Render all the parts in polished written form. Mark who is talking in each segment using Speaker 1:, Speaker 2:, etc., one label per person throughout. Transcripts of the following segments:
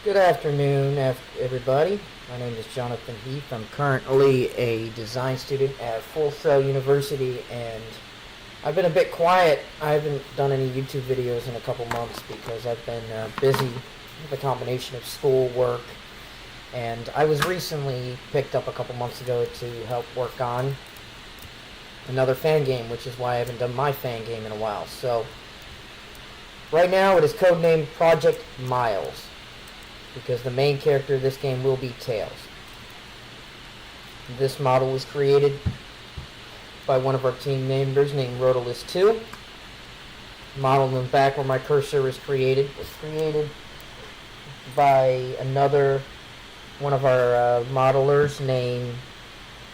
Speaker 1: Good afternoon, everybody. My name is Jonathan Heath. I'm currently a design student at Full Sail University, and I've been a bit quiet. I haven't done any YouTube videos in a couple months because I've been busy with a combination of school, work, and I was recently picked up a couple months ago to help work on another fan game, which is why I haven't done my fan game in a while. So, right now it is codenamed Project Miles, because the main character of this game will be Tails. This model was created by one of our team members named Rotalist2. The model in the back where my cursor was created by another one of our modelers named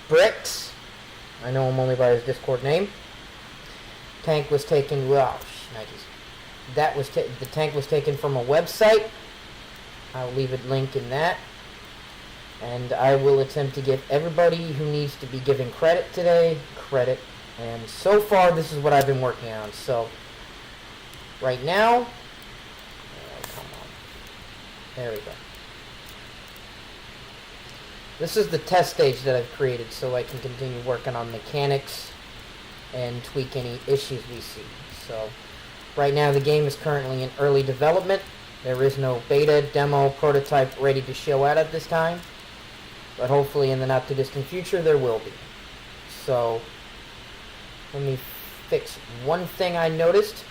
Speaker 1: Brix. I know him only by his Discord name. Tank was taken, well, the tank was taken from a website. I'll leave a link in that, and I will attempt to give everybody who needs to be given credit today credit, and so far this is what I've been working on. So right now, come on, there we go. This is the test stage that I've created so I can continue working on mechanics and tweak any issues we see. So right now the game is currently in early development. There is no beta, demo, prototype ready to show out at this time, but hopefully in the not too distant future there will be. So let me fix one thing I noticed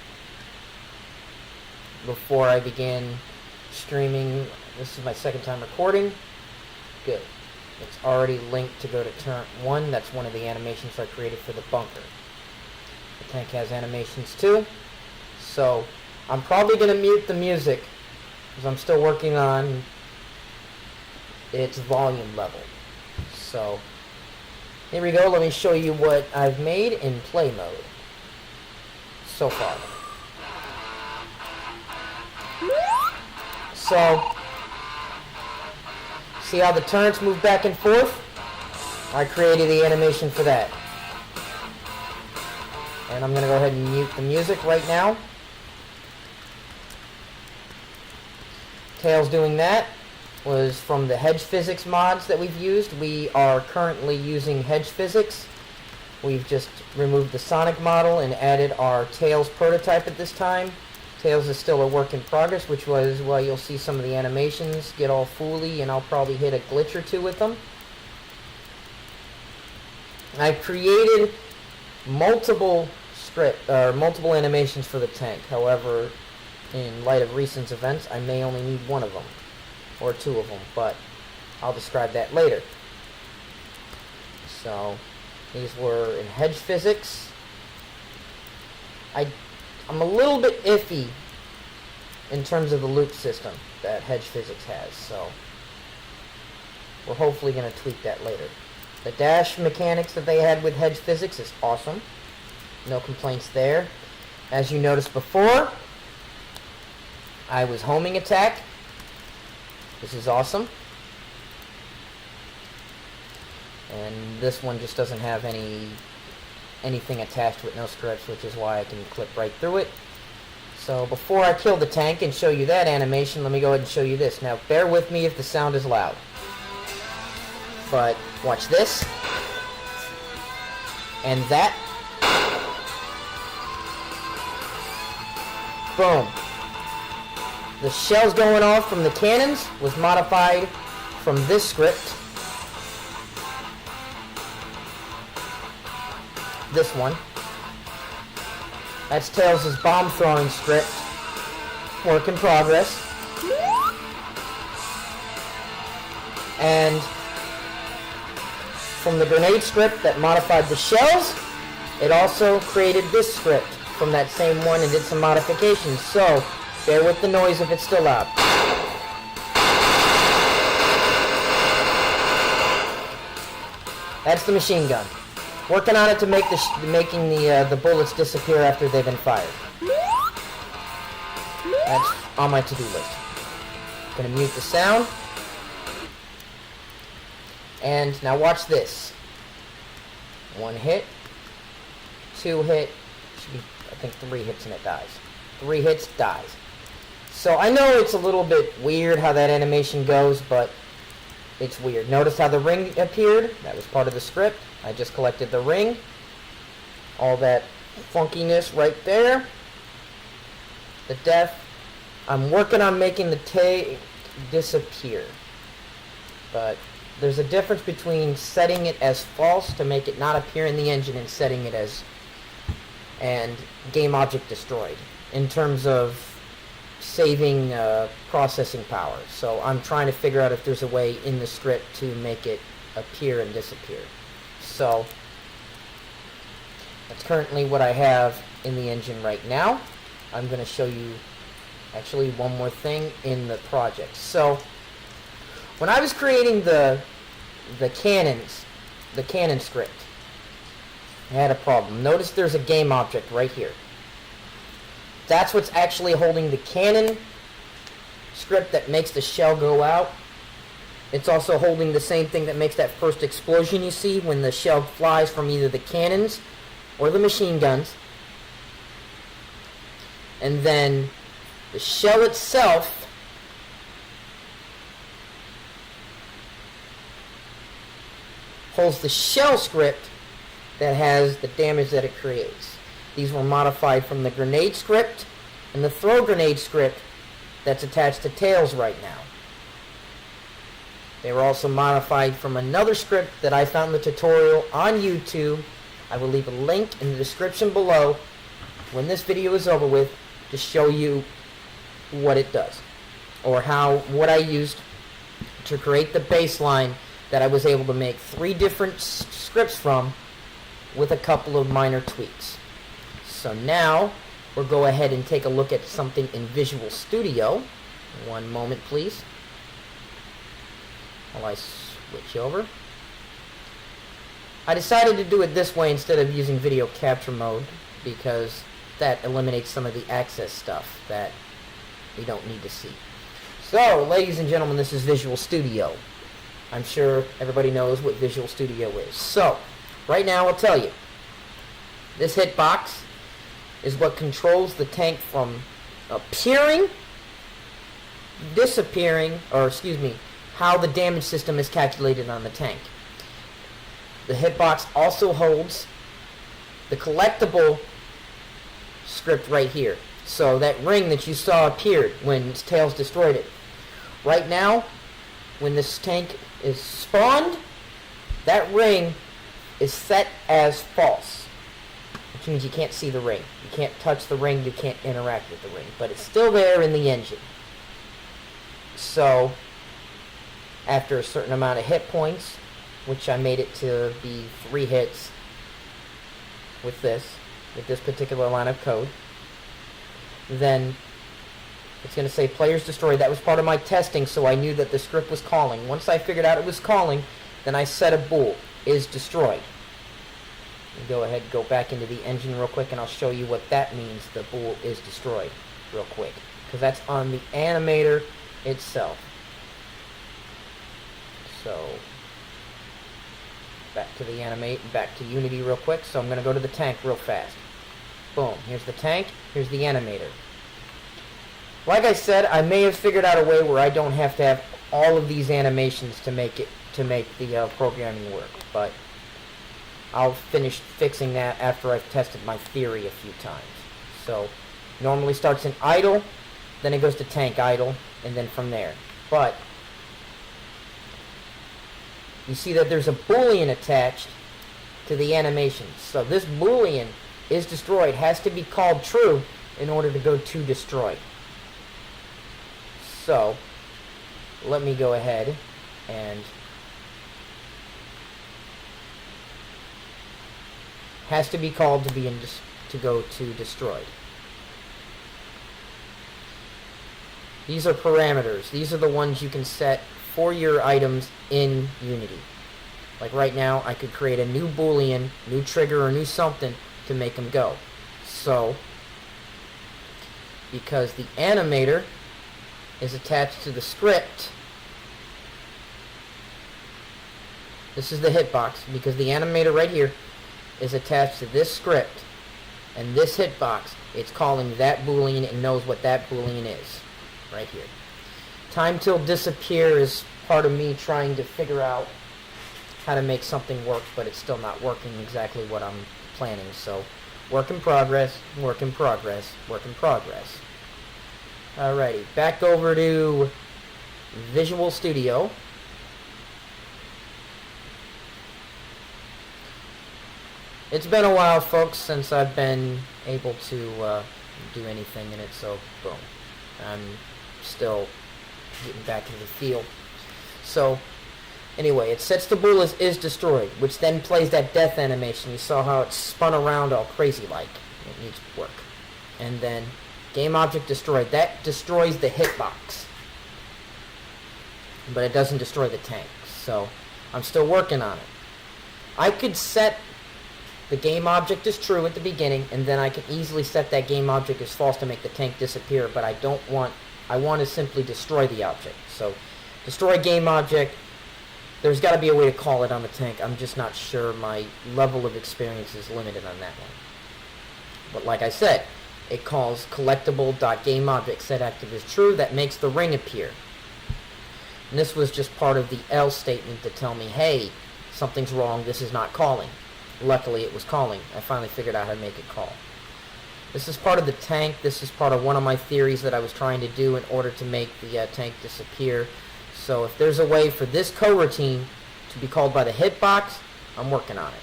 Speaker 1: before I begin streaming. This is my second time recording. Good. It's already linked to go to turn 1. That's one of the animations I created for the bunker. The tank has animations too. So I'm probably going to mute the music because I'm still working on its volume level. So here we go. Let me show you what I've made in play mode so far. So see how the turrets move back and forth? I created the animation for that. And I'm going to go ahead and mute the music right now. Tails doing that was from the hedge physics mods that we've used. We are currently using hedge physics. We've just removed the Sonic model and added our Tails prototype at this time. Tails is still a work in progress, which was why you'll see some of the animations get all fooly, and I'll probably hit a glitch or two with them. I created multiple animations for the tank. However, in light of recent events, I may only need one of them, or two of them, but I'll describe that later. So, these were in hedge physics. I'm a little bit iffy in terms of the loop system that hedge physics has, so we're hopefully going to tweak that later. The dash mechanics that they had with hedge physics is awesome. No complaints there. As you noticed before, I was homing attack. This is awesome. And this one just doesn't have anything attached to it, no scripts, which is why I can clip right through it. So before I kill the tank and show you that animation, let me go ahead and show you this. Now bear with me if the sound is loud. But watch this. And that. Boom. The shells going off from the cannons was modified from this script. This one. That's Tails' bomb throwing script. Work in progress. And from the grenade script that modified the shells, it also created this script from that same one and did some modifications. So bear with the noise if it's still loud. That's the machine gun. Working on it to make making the bullets disappear after they've been fired. That's on my to-do list. Gonna mute the sound. And now watch this. 1 hit, 2 hit, should be, I think 3 hits and it dies. 3 hits, dies. So I know it's a little bit weird how that animation goes, but it's weird. Notice how the ring appeared? That was part of the script. I just collected the ring. All that funkiness right there. The depth. I'm working on making the tank disappear. But there's a difference between setting it as false to make it not appear in the engine and setting it as and game object destroyed in terms of saving processing power. So I'm trying to figure out if there's a way in the script to make it appear and disappear. So that's currently what I have in the engine right now. I'm going to show you actually one more thing in the project. So when I was creating the cannon script, I had a problem. Notice there's a game object right here. That's what's actually holding the cannon script that makes the shell go out. It's also holding the same thing that makes that first explosion you see when the shell flies from either the cannons or the machine guns. And then the shell itself holds the shell script that has the damage that it creates. These were modified from the grenade script and the throw grenade script that's attached to Tails right now. They were also modified from another script that I found in the tutorial on YouTube. I will leave a link in the description below when this video is over with to show you what it does, or what I used to create the baseline that I was able to make 3 different scripts from with a couple of minor tweaks. So now we'll go ahead and take a look at something in Visual Studio. One moment, please, while I switch over. I decided to do it this way instead of using video capture mode because that eliminates some of the access stuff that we don't need to see. So, ladies and gentlemen, this is Visual Studio. I'm sure everybody knows what Visual Studio is. So, right now I'll tell you. This hitbox is what controls the tank from appearing, disappearing, or excuse me, how the damage system is calculated on the tank. The hitbox also holds the collectible script right here. So that ring that you saw appeared when Tails destroyed it. Right now, when this tank is spawned, that ring is set as false, which means you can't see the ring. You can't touch the ring, you can't interact with the ring, but it's still there in the engine. So, after a certain amount of hit points, which I made it to be 3 hits with this particular line of code, then it's going to say players destroyed. That was part of my testing, so I knew that the script was calling. Once I figured out it was calling, then I set a bool, is destroyed. Go ahead and go back into the engine real quick, and I'll show you what that means, the bool is destroyed, real quick, because that's on the animator itself. So, back to the back to Unity real quick. So I'm going to go to the tank real fast. Boom, here's the tank, here's the animator. Like I said, I may have figured out a way where I don't have to have all of these animations to make the programming work, but I'll finish fixing that after I've tested my theory a few times. So, normally starts in idle, then it goes to tank idle, and then from there. But you see that there's a boolean attached to the animation. So this boolean is destroyed, has to be called true in order to go to destroyed. So let me go ahead and has to be called to go to destroyed. These are parameters. These are the ones you can set for your items in Unity. Like right now, I could create a new boolean, new trigger, or new something to make them go. So, because the animator is attached to the script, this is the hitbox, because the animator right here is attached to this script, and this hitbox, it's calling that boolean and knows what that boolean is. right here. Time till disappear is part of me trying to figure out how to make something work, but it's still not working exactly what I'm planning. So work in progress, work in progress, work in progress. Alrighty, back over to Visual Studio. It's been a while, folks, since I've been able to do anything in it, so boom. I'm still getting back into the feel. So, anyway, it sets the bool as is destroyed, which then plays that death animation. You saw how it spun around all crazy like. It needs work. And then, game object destroyed. That destroys the hitbox. But it doesn't destroy the tank. So, I'm still working on it. I could set the game object as true at the beginning, and then I can easily set that game object as false to make the tank disappear, but I want to simply destroy the object. So, destroy game object. There's got to be a way to call it on the tank. I'm just not sure. My level of experience is limited on that one. But like I said, it calls collectible.gameObject set active as true. That makes the ring appear. And this was just part of the else statement to tell me, hey, something's wrong, this is not calling. Luckily, it was calling. I finally figured out how to make it call. This is part of the tank. This is part of one of my theories that I was trying to do in order to make the tank disappear. So if there's a way for this coroutine to be called by the hitbox, I'm working on it.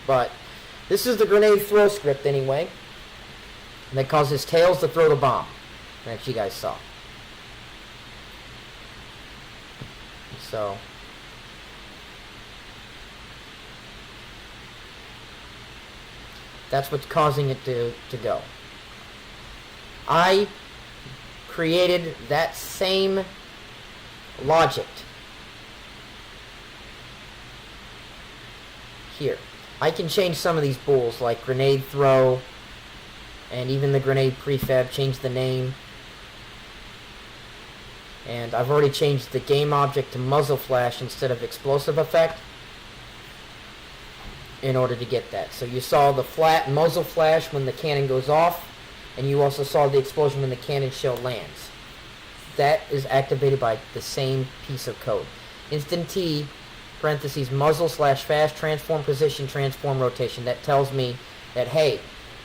Speaker 1: But this is the grenade throw script anyway. That causes Tails to throw the bomb that you guys saw. So that's what's causing it to go. I created that same logic here. I can change some of these bools, like grenade throw, and even the grenade prefab, change the name. And I've already changed the game object to muzzle flash instead of explosive effect in order to get that. So you saw the flat muzzle flash when the cannon goes off, and you also saw the explosion when the cannon shell lands. That is activated by the same piece of code. Instant T, parentheses, muzzle slash fast, transform position, transform rotation. That tells me that, hey,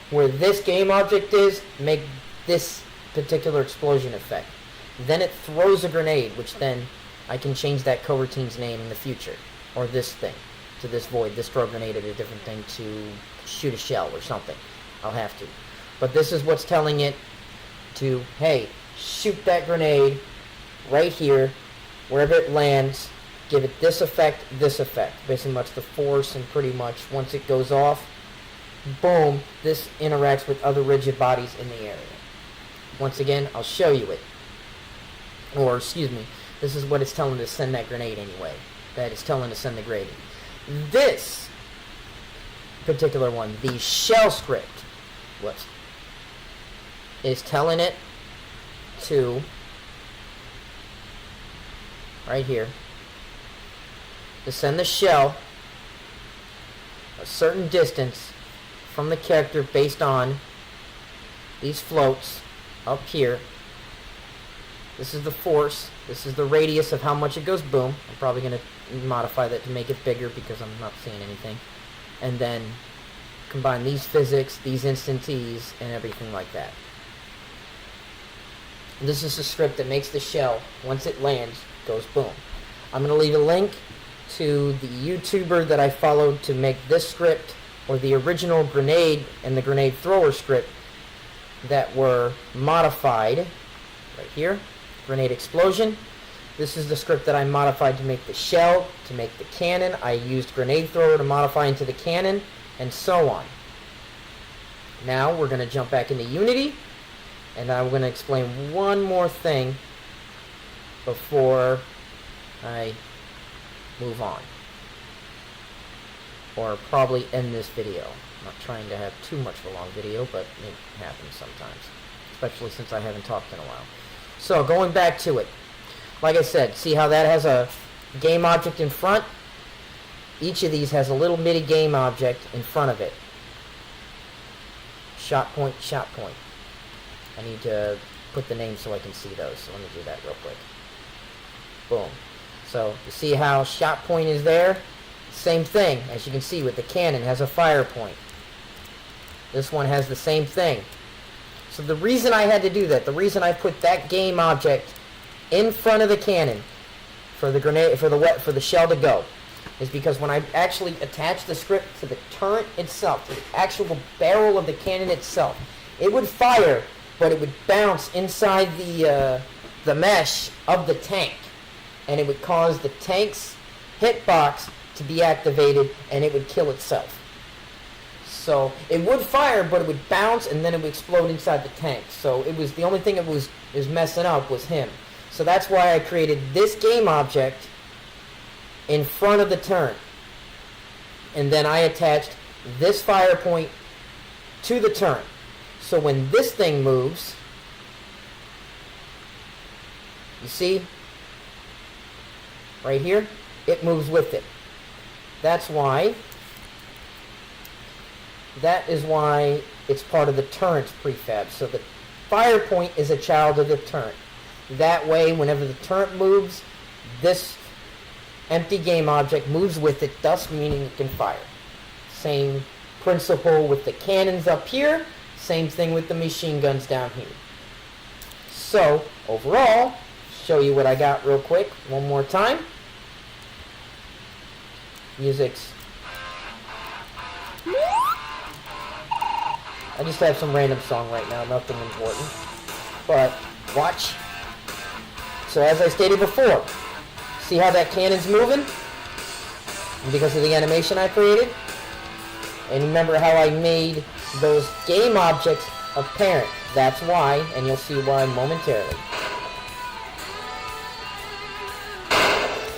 Speaker 1: where this game object is, make this particular explosion effect. Then it throws a grenade, which then I can change that coroutine's name in the future. Or this thing, to this void, this throw grenade at a different thing to shoot a shell or something. I'll have to. But this is what's telling it to, hey, shoot that grenade right here, wherever it lands, give it this effect, basically much the force, and pretty much once it goes off, boom, this interacts with other rigid bodies in the area. Once again, I'll show you it. Or, excuse me, this is what it's telling to send that grenade anyway. That it's telling to send the grenade. This particular one, the shell script, is telling it to, right here, to send the shell a certain distance from the character based on these floats up here. This is the force. This is the radius of how much it goes boom. I'm probably going to modify that to make it bigger because I'm not seeing anything. And then combine these physics, these instantees, and everything like that. This is the script that makes the shell, once it lands, goes boom. I'm going to leave a link to the YouTuber that I followed to make this script, or the original grenade and the grenade thrower script that were modified right here. Grenade explosion. This is the script that I modified to make the shell, to make the cannon. I used grenade thrower to modify into the cannon, and so on. Now we're going to jump back into Unity, and I'm going to explain one more thing before I move on. Or probably end this video. I'm not trying to have too much of a long video, but it happens sometimes. Especially since I haven't talked in a while. So, going back to it. Like I said, see how that has a game object in front? Each of these has a little MIDI game object in front of it. Shot point, shot point. I need to put the names so I can see those. So let me do that real quick. Boom. So you see how shot point is there? Same thing, as you can see with the cannon, has a fire point. This one has the same thing. So the reason I had to do that, the reason I put that game object in front of the cannon for the grenade, for the shell to go, is because when I actually attach the script to the turret itself, to the actual barrel of the cannon itself, it would fire, but it would bounce inside the mesh of the tank, and it would cause the tank's hitbox to be activated, and it would kill itself. So it would fire, but it would bounce, and then it would explode inside the tank. So it was the only thing it was messing up was him. So that's why I created this game object in front of the turret, and then I attached this fire point to the turret. So when this thing moves, you see, right here, it moves with it. That is why it's part of the turret's prefab. So the fire point is a child of the turret. That way, whenever the turret moves, this empty game object moves with it, thus meaning it can fire. Same principle with the cannons up here, same thing with the machine guns down here. So, overall, show you what I got real quick, one more time. Music's... I just have some random song right now, nothing important. But, watch. So as I stated before, see how that cannon's moving? And because of the animation I created? And remember how I made those game objects apparent. That's why, and you'll see why momentarily.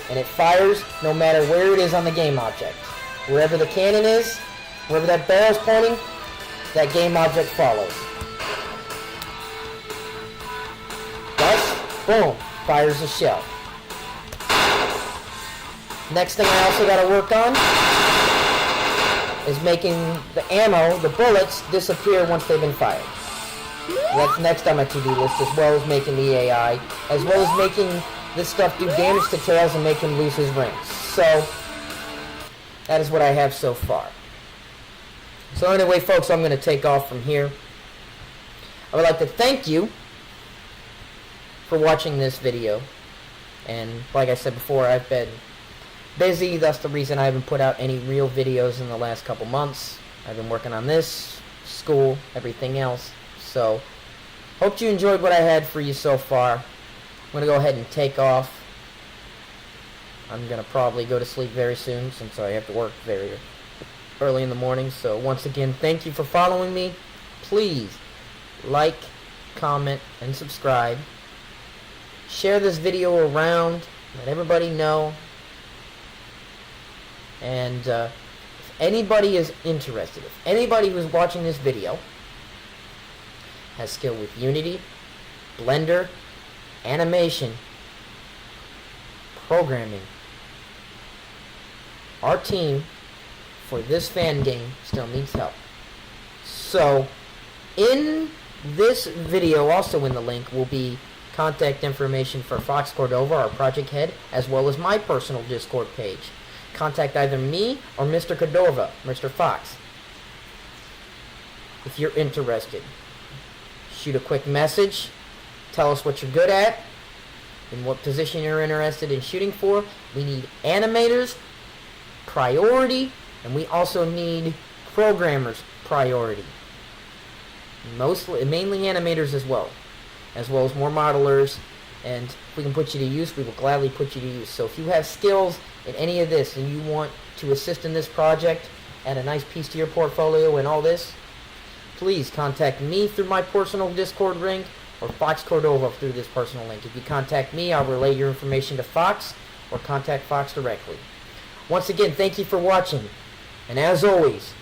Speaker 1: And it fires no matter where it is on the game object. Wherever the cannon is, wherever that barrel's pointing, that game object follows. Thus, boom, fires a shell. Next thing I also got to work on is making the ammo, the bullets, disappear once they've been fired. That's next on my to-do list, as well as making the AI, as well as making this stuff do damage to Tails and make him lose his rings. So, that is what I have so far. So anyway, folks, I'm going to take off from here. I would like to thank you for watching this video. And like I said before, I've been busy. That's the reason I haven't put out any real videos in the last couple months. I've been working on this, school, everything else. So, hope you enjoyed what I had for you so far. I'm going to go ahead and take off. I'm going to probably go to sleep very soon since I have to work very early in the morning. So once again, thank you for following me. Please like, comment, and subscribe. Share this video around. Let everybody know. And if anybody is interested, if anybody who's watching this video has skill with Unity, Blender, animation, programming, our team for this fan game still needs help. So, in this video, also in the link, will be contact information for Fox Cordova, our project head, as well as my personal Discord page. Contact either me or Mr. Cordova, Mr. Fox, if you're interested. Shoot a quick message. Tell us what you're good at and what position you're interested in shooting for. We need animators, priority, and we also need programmers, priority. Mainly animators as well as more modelers. And if we can put you to use, we will gladly put you to use. So if you have skills in any of this and you want to assist in this project, add a nice piece to your portfolio and all this, please contact me through my personal Discord link or Fox Cordova through this personal link. If you contact me, I'll relay your information to Fox or contact Fox directly. Once again, thank you for watching. And as always,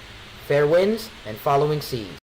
Speaker 1: fair winds and following seas.